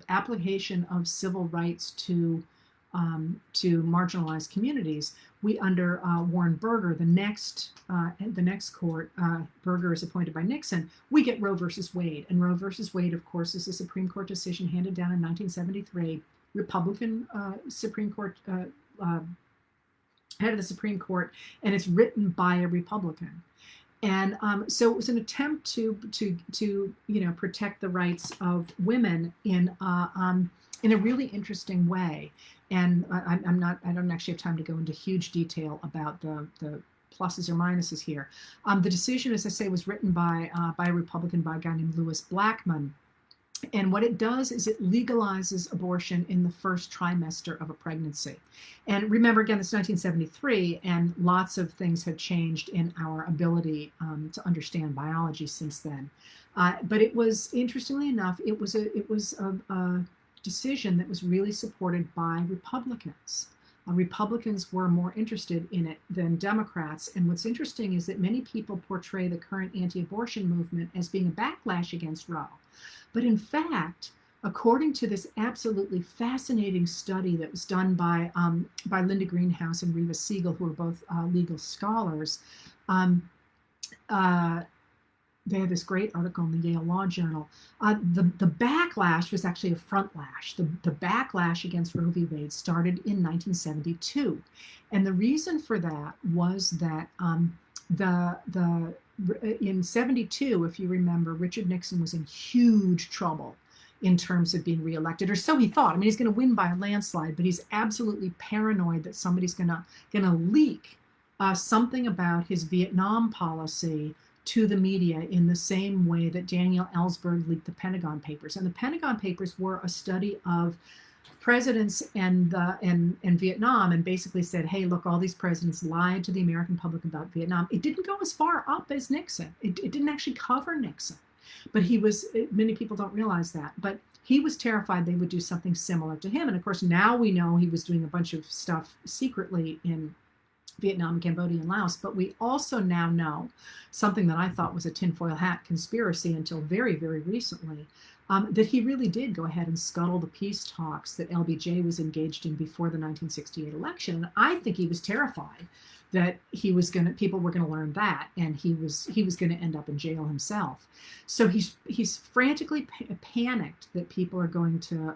application of civil rights to marginalized communities, we under Warren Burger, the next court, Burger is appointed by Nixon, we get Roe versus Wade. And Roe versus Wade, of course, is a Supreme Court decision handed down in 1973, Republican Supreme Court, head of the Supreme Court, and it's written by a Republican. And so it was an attempt to protect the rights of women in a really interesting way. And I don't actually have time to go into huge detail about the pluses or minuses here. The decision, as I say, was written by a Republican, by a guy named Lewis Blackmun. And what it does is it legalizes abortion in the first trimester of a pregnancy. And remember, again, it's 1973, and lots of things have changed in our ability to understand biology since then. But it was, interestingly enough, it was a decision that was really supported by Republicans. Republicans were more interested in it than Democrats. And what's interesting is that many people portray the current anti-abortion movement as being a backlash against Roe. But in fact, according to this absolutely fascinating study that was done by Linda Greenhouse and Reva Siegel, who are both legal scholars, they had this great article in the Yale Law Journal. The backlash was actually a front lash. The backlash against Roe v. Wade started in 1972, and the reason for that was that the in 72, if you remember, Richard Nixon was in huge trouble in terms of being reelected, or so he thought. I mean, he's going to win by a landslide, but he's absolutely paranoid that somebody's going to leak something about his Vietnam policy to the media in the same way that Daniel Ellsberg leaked the Pentagon Papers. And the Pentagon Papers were a study of presidents and Vietnam, and basically said, hey, look, all these presidents lied to the American public about Vietnam. It didn't go as far up as Nixon. It didn't actually cover Nixon. But many people don't realize that. But he was terrified they would do something similar to him. And of course, now we know he was doing a bunch of stuff secretly in Vietnam, Cambodia, and Laos. But we also now know something that I thought was a tinfoil hat conspiracy until very, very recently, that he really did go ahead and scuttle the peace talks that LBJ was engaged in before the 1968 election. And I think he was terrified that people were going to learn that, and he was going to end up in jail himself. So he's frantically panicked that people are going to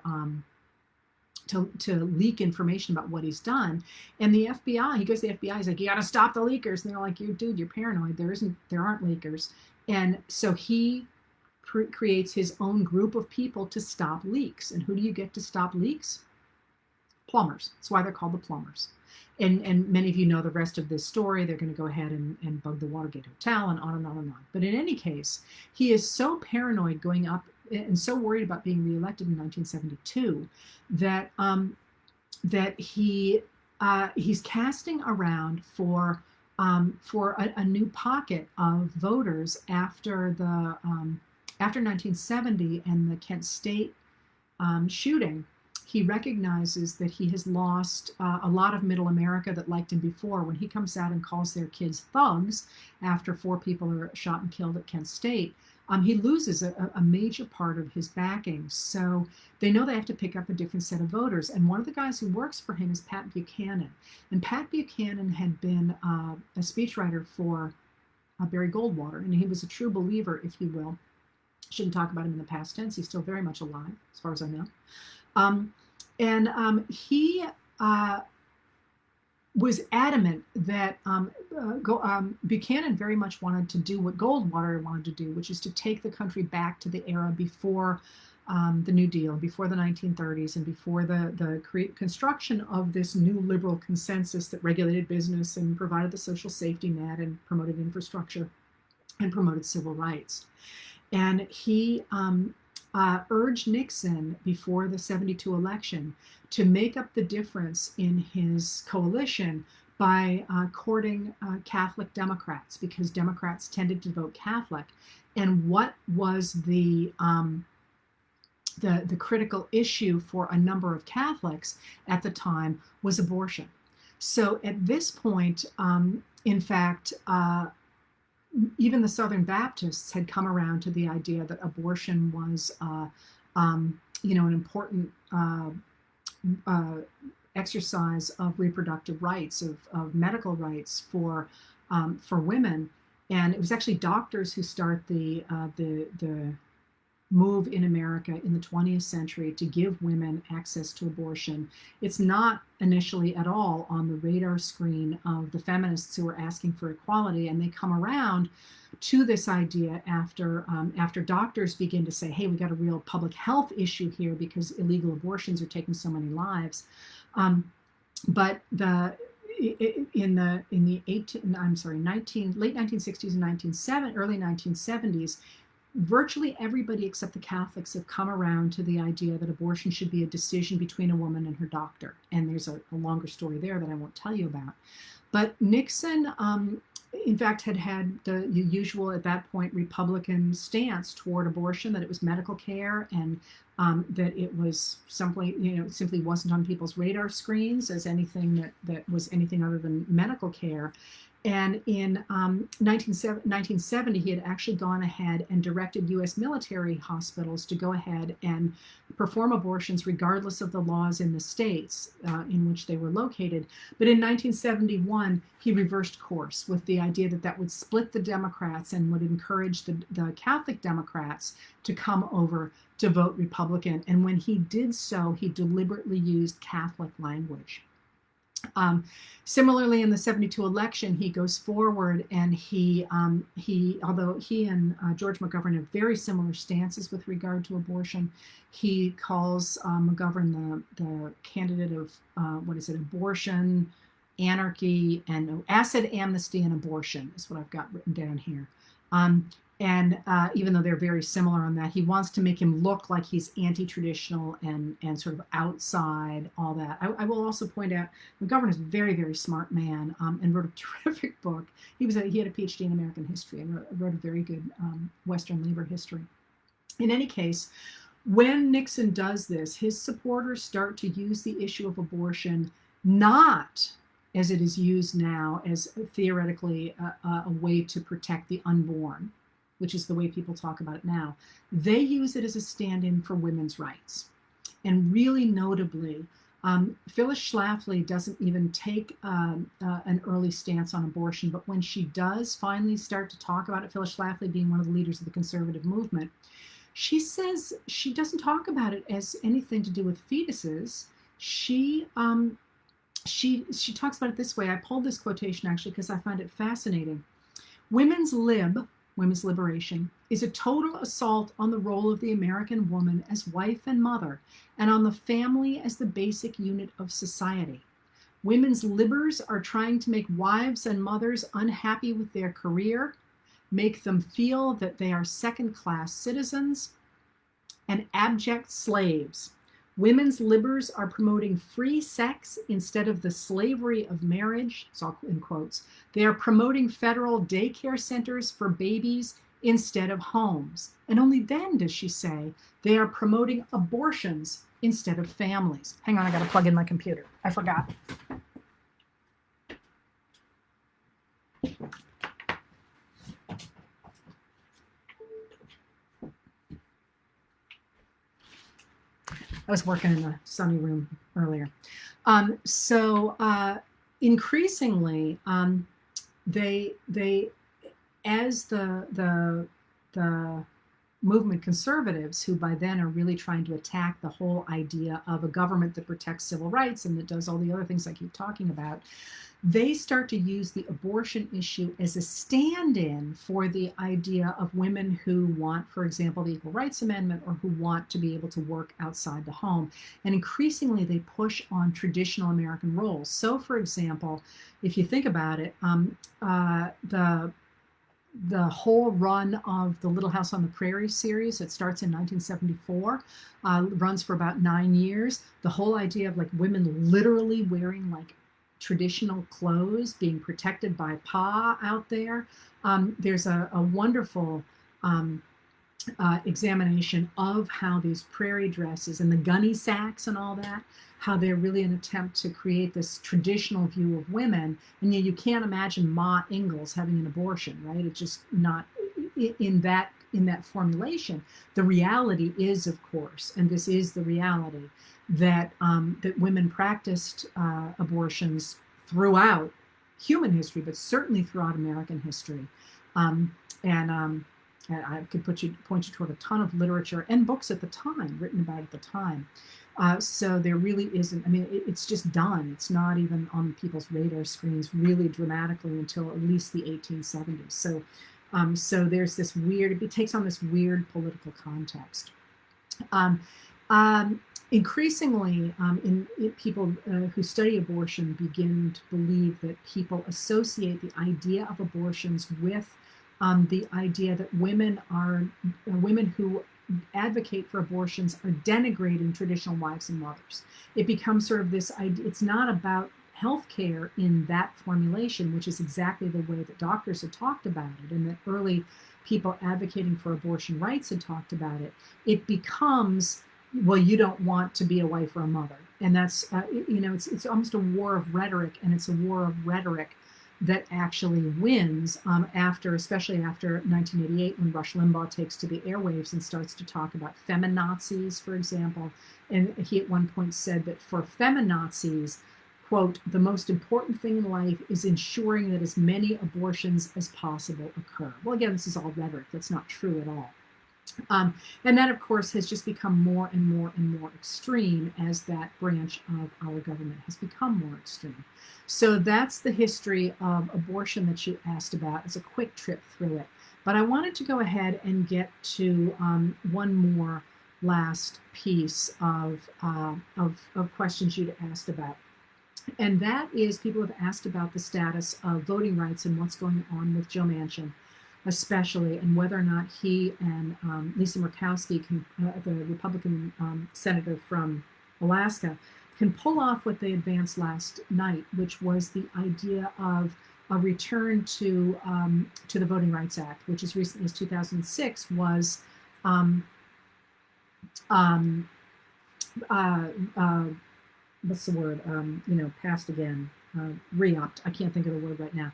leak information about what he's done. And the FBI, he goes to the FBI, he's like, you got to stop the leakers. And they're like, dude, you're paranoid. There aren't leakers. And so he creates his own group of people to stop leaks. And who do you get to stop leaks? Plumbers. That's why they're called the plumbers. And many of you know the rest of this story. They're going to go ahead and bug the Watergate Hotel and on and on and on. But in any case, he is so paranoid going up and so worried about being reelected in 1972 that he's casting around for a new pocket of voters after 1970 and the Kent State shooting. He recognizes that he has lost a lot of middle America that liked him before. When he comes out and calls their kids thugs after 4 people are shot and killed at Kent State, he loses a major part of his backing. So they know they have to pick up a different set of voters. And one of the guys who works for him is Pat Buchanan. And Pat Buchanan had been a speechwriter for Barry Goldwater, and he was a true believer, if you will. Shouldn't talk about him in the past tense. He's still very much alive, as far as I know. He was adamant that Buchanan very much wanted to do what Goldwater wanted to do, which is to take the country back to the era before the New Deal, before the 1930s, and before the construction of this new liberal consensus that regulated business and provided the social safety net and promoted infrastructure and promoted civil rights. And he urged Nixon before the 72 election to make up the difference in his coalition by courting Catholic Democrats, because Democrats tended to vote Catholic. And what was the critical issue for a number of Catholics at the time was abortion. So at this point, in fact, even the Southern Baptists had come around to the idea that abortion was, an important exercise of reproductive rights, of medical rights for women. And it was actually doctors who start the move in America in the 20th century to give women access to abortion. It's not initially at all on the radar screen of the feminists who are asking for equality, and they come around to this idea after doctors begin to say, hey, we got a real public health issue here because illegal abortions are taking so many lives. But in the late 1960s and early 1970s, virtually everybody except the Catholics have come around to the idea that abortion should be a decision between a woman and her doctor. And there's a longer story there that I won't tell you about. But Nixon, in fact, had the usual, at that point, Republican stance toward abortion, that it was medical care and that it was simply, simply wasn't on people's radar screens as anything that was anything other than medical care. And in 1970, he had actually gone ahead and directed U.S. military hospitals to go ahead and perform abortions regardless of the laws in the states in which they were located. But in 1971, he reversed course with the idea that that would split the Democrats and would encourage the Catholic Democrats to come over to vote Republican. And when he did so, he deliberately used Catholic language. Similarly, in the 72 election, he goes forward and although he and George McGovern have very similar stances with regard to abortion, he calls McGovern the candidate of, abortion, anarchy, and acid amnesty and abortion is what I've got written down here. And even though they're very similar on that, he wants to make him look like he's anti-traditional and sort of outside all that. I will also point out McGovern is a very, very smart man and wrote a terrific book. He had a PhD in American history and wrote a very good Western labor history. In any case, when Nixon does this, his supporters start to use the issue of abortion not as it is used now as theoretically a way to protect the unborn, which is the way people talk about it now. They use it as a stand-in for women's rights. And really notably, Phyllis Schlafly doesn't even take an early stance on abortion, but when she does finally start to talk about it, Phyllis Schlafly being one of the leaders of the conservative movement, she says she doesn't talk about it as anything to do with fetuses. She talks about it this way. I pulled this quotation actually because I find it fascinating. Women's liberation, is a total assault on the role of the American woman as wife and mother, and on the family as the basic unit of society. Women's libers are trying to make wives and mothers unhappy with their career, make them feel that they are second-class citizens and abject slaves. Women's libers are promoting free sex instead of the slavery of marriage, it's all in quotes. They are promoting federal daycare centers for babies instead of homes. And only then does she say they are promoting abortions instead of families. Hang on, I got to plug in my computer. I forgot. I was working in a sunny room earlier. Increasingly, as the movement conservatives, who by then are really trying to attack the whole idea of a government that protects civil rights and that does all the other things I keep talking about, they start to use the abortion issue as a stand-in for the idea of women who want, for example, the Equal Rights Amendment, or who want to be able to work outside the home. And increasingly, they push on traditional American roles. So, for example, if you think about it, the whole run of the Little House on the Prairie series that starts in 1974 runs for about 9 years. The whole idea of like women literally wearing like traditional clothes, being protected by Pa out there. There's a wonderful examination of how these prairie dresses and the gunny sacks and all that, how they're really an attempt to create this traditional view of women. And yet you can't imagine Ma Ingalls having an abortion, right? It's just not in that formulation. The reality is, of course, and this is the reality, that women practiced abortions throughout human history, but certainly throughout American history. And I could point you toward a ton of literature and books at the time, written about at the time. So there really isn't, I mean, it's just done. It's not even on people's radar screens really dramatically until at least the 1870s. So there's this weird, it takes on this weird political context. Increasingly, people who study abortion begin to believe that people associate the idea of abortions with the idea that women who advocate for abortions are denigrating traditional wives and mothers. It becomes sort of this idea, it's not about healthcare in that formulation, which is exactly the way that doctors had talked about it, and that early people advocating for abortion rights had talked about it. It becomes well, you don't want to be a wife or a mother. And that's, it's almost a war of rhetoric, and it's a war of rhetoric that actually wins especially after 1988, when Rush Limbaugh takes to the airwaves and starts to talk about feminazis, for example. And he at one point said that for feminazis, quote, the most important thing in life is ensuring that as many abortions as possible occur. Well, again, this is all rhetoric. That's not true at all. And that, of course, has just become more and more and more extreme as that branch of our government has become more extreme. So that's the history of abortion that you asked about. It's a quick trip through it. But I wanted to go ahead and get to one more last piece of questions you'd asked about. And that is, people have asked about the status of voting rights and what's going on with Joe Manchin, especially, and whether or not he and Lisa Murkowski, the Republican senator from Alaska, can pull off what they advanced last night, which was the idea of a return to the Voting Rights Act, which as recently as 2006 was what's the word? Passed again, re-upped. I can't think of the word right now.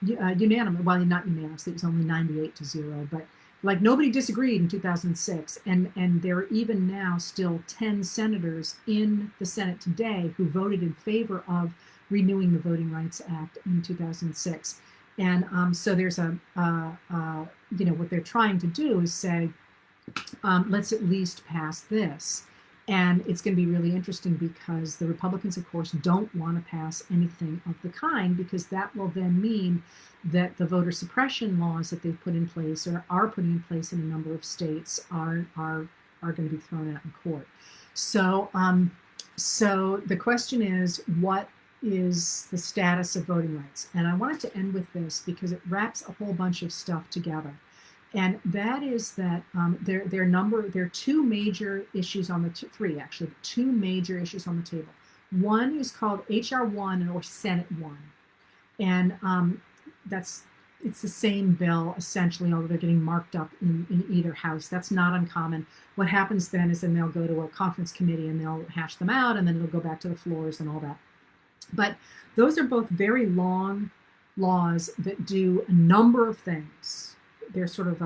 Unanimous, well, not unanimous, it was only 98-0, but like nobody disagreed in 2006. And there are even now still 10 senators in the Senate today who voted in favor of renewing the Voting Rights Act in 2006. And so there's what they're trying to do is say, let's at least pass this. And it's going to be really interesting because the Republicans, of course, don't want to pass anything of the kind, because that will then mean that the voter suppression laws that they've put in place or are putting in place in a number of states are going to be thrown out in court. So the question is, what is the status of voting rights? And I wanted to end with this because it wraps a whole bunch of stuff together. And that is that there are two major issues on the two major issues on the table. One is called HR 1 or Senate 1. And it's the same bill essentially, although they're getting marked up in either house. That's not uncommon. What happens then is they'll go to a conference committee and they'll hash them out, and then it'll go back to the floors and all that. But those are both very long laws that do a number of things. They're sort of,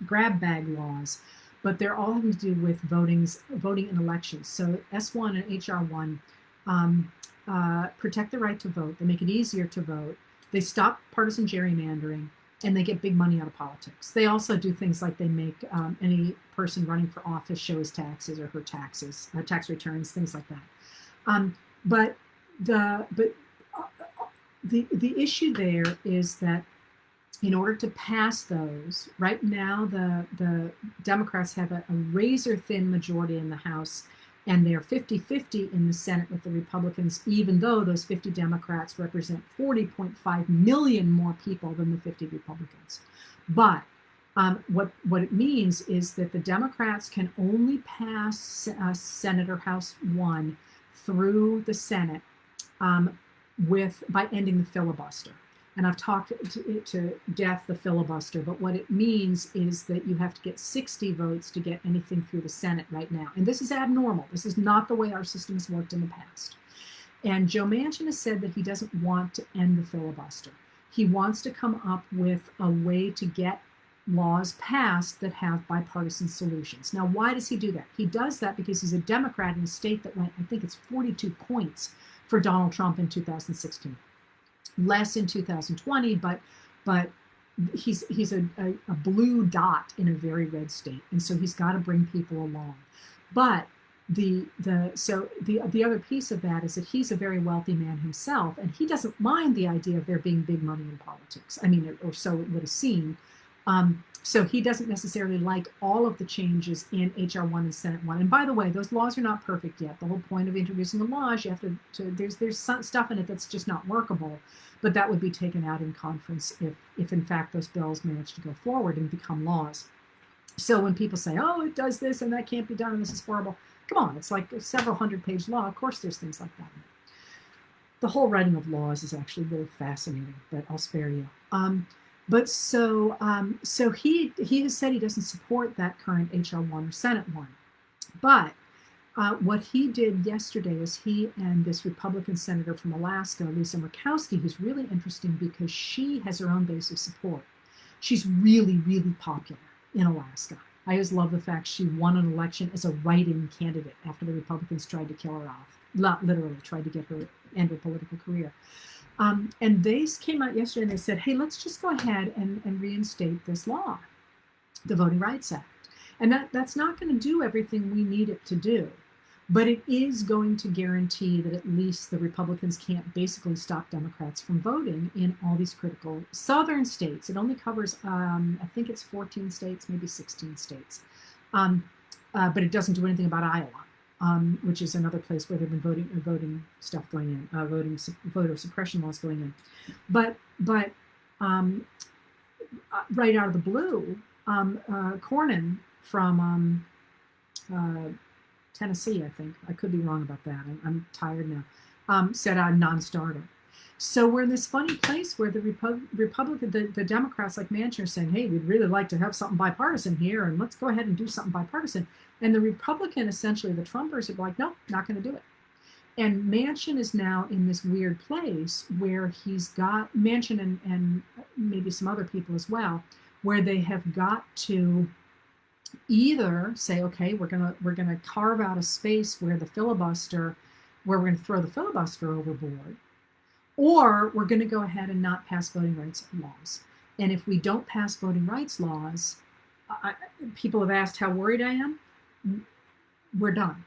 grab bag laws, but they're all having to do with voting in elections. So S1 and HR1 protect the right to vote. They make it easier to vote. They stop partisan gerrymandering, and they get big money out of politics. They also do things like they make any person running for office show his taxes or her taxes, tax returns, things like that. But the issue there is that in order to pass those, right now the Democrats have a razor-thin majority in the House, and they're 50-50 in the Senate with the Republicans, even though those 50 Democrats represent 40.5 million more people than the 50 Republicans. But what it means is that the Democrats can only pass Senate or House 1 through the Senate by ending the filibuster. And I've talked to death the filibuster, but what it means is that you have to get 60 votes to get anything through the Senate right now. And this is abnormal. This is not the way our system has worked in the past. And Joe Manchin has said that he doesn't want to end the filibuster. He wants to come up with a way to get laws passed that have bipartisan solutions. Now, why does he do that? He does that because he's a Democrat in a state that went, I think it's 42 points for Donald Trump in 2016. Less in 2020, but he's a blue dot in a very red state, and so he's got to bring people along. But the other piece of that is that he's a very wealthy man himself, and he doesn't mind the idea of there being big money in politics. I mean, or so it would have seemed. So he doesn't necessarily like all of the changes in HR 1 and Senate 1. And by the way, those laws are not perfect yet. The whole point of introducing a law is you have to there's some stuff in it that's just not workable, but that would be taken out in conference if in fact those bills manage to go forward and become laws. So when people say, oh, it does this and that can't be done and this is horrible, come on, it's like a several hundred-page law. Of course there's things like that. The whole writing of laws is actually really fascinating, but I'll spare you. But so he has said he doesn't support that current HR one or Senate one. But what he did yesterday is he and this Republican senator from Alaska, Lisa Murkowski, who's really interesting because she has her own base of support. She's really, really popular in Alaska. I always love the fact she won an election as a write-in candidate after the Republicans tried to kill her off. Not literally, tried to get her end her political career. And they came out yesterday and they said, hey, let's just go ahead and reinstate this law, the Voting Rights Act. And that's not going to do everything we need it to do, but it is going to guarantee that at least the Republicans can't basically stop Democrats from voting in all these critical southern states. It only covers, I think it's 14 states, maybe 16 states. But it doesn't do anything about Iowa, which is another place where there've been voting stuff going in, voter suppression laws going in. But right out of the blue, Cornyn from Tennessee, I think. I could be wrong about that. I'm tired now. Said I'm non-starter. So we're in this funny place where the the Democrats like Manchin are saying, hey, we'd really like to have something bipartisan here, and let's go ahead and do something bipartisan. And the Republican, essentially, the Trumpers are like, nope, not going to do it. And Manchin is now in this weird place where he's got, Manchin and maybe some other people as well, where they have got to either say, okay, we're gonna carve out a space where we're going to throw the filibuster overboard, or we're going to go ahead and not pass voting rights laws. And if we don't pass voting rights laws, people have asked how worried I am. We're done.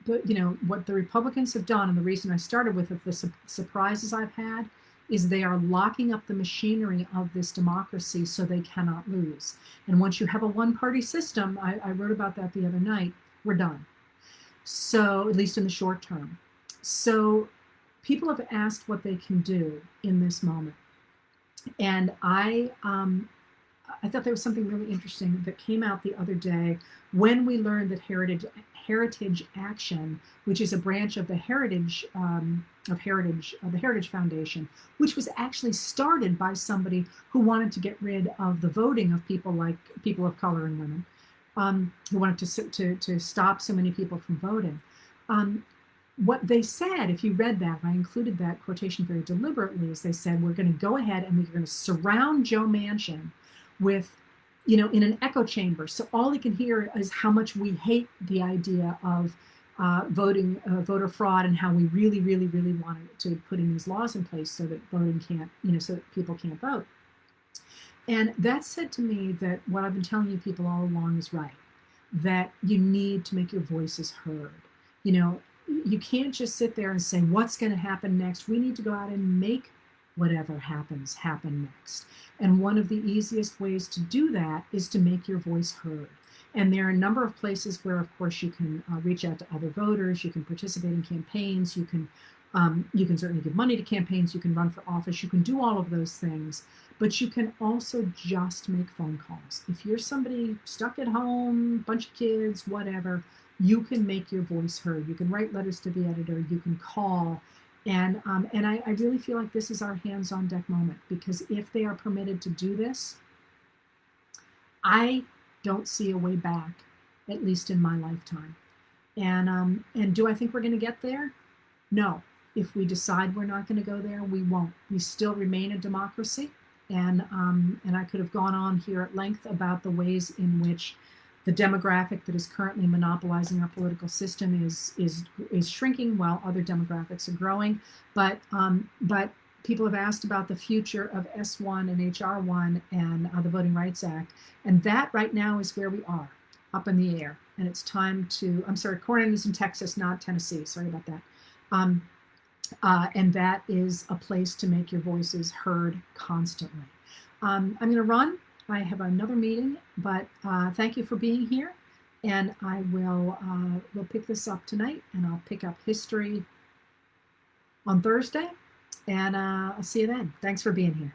What the Republicans have done, and the reason I started with it, the surprises I've had, is they are locking up the machinery of this democracy so they cannot lose. And once you have a one-party system, I wrote about that the other night, we're done. So, at least in the short term. So people have asked what they can do in this moment. And I thought there was something really interesting that came out the other day when we learned that Heritage Action, which is a branch of the Heritage Foundation, which was actually started by somebody who wanted to get rid of the voting of people of color and women, who wanted to stop so many people from voting. What they said, if you read that, I included that quotation very deliberately, is they said, we're going to go ahead and we're going to surround Joe Manchin with, in an echo chamber. So all he can hear is how much we hate the idea of voter fraud, and how we really, really, really wanted to put in these laws in place so that voting can't, so that people can't vote. And that said to me that what I've been telling you people all along is right, that you need to make your voices heard. You can't just sit there and say, what's going to happen next? We need to go out and make whatever happens happen next. And one of the easiest ways to do that is to make your voice heard. And there are a number of places where, of course, you can reach out to other voters, you can participate in campaigns, you can certainly give money to campaigns, you can run for office, you can do all of those things, but you can also just make phone calls. If you're somebody stuck at home, bunch of kids, whatever, you can make your voice heard. You can write letters to the editor, you can call. And I really feel like this is our hands-on deck moment, because if they are permitted to do this, I don't see a way back, at least in my lifetime. And do I think we're going to get there? No. If we decide we're not going to go there, we won't. We still remain a democracy. And I could have gone on here at length about the ways in which the demographic that is currently monopolizing our political system is shrinking while other demographics are growing. But people have asked about the future of S1 and HR1 and the Voting Rights Act. And that right now is where we are, up in the air. And it's time to, I'm sorry, Cornyn is in Texas, not Tennessee. Sorry about that. And that is a place to make your voices heard constantly. I'm going to run. I have another meeting, but thank you for being here. And I will we'll pick this up tonight, and I'll pick up history on Thursday. And I'll see you then. Thanks for being here.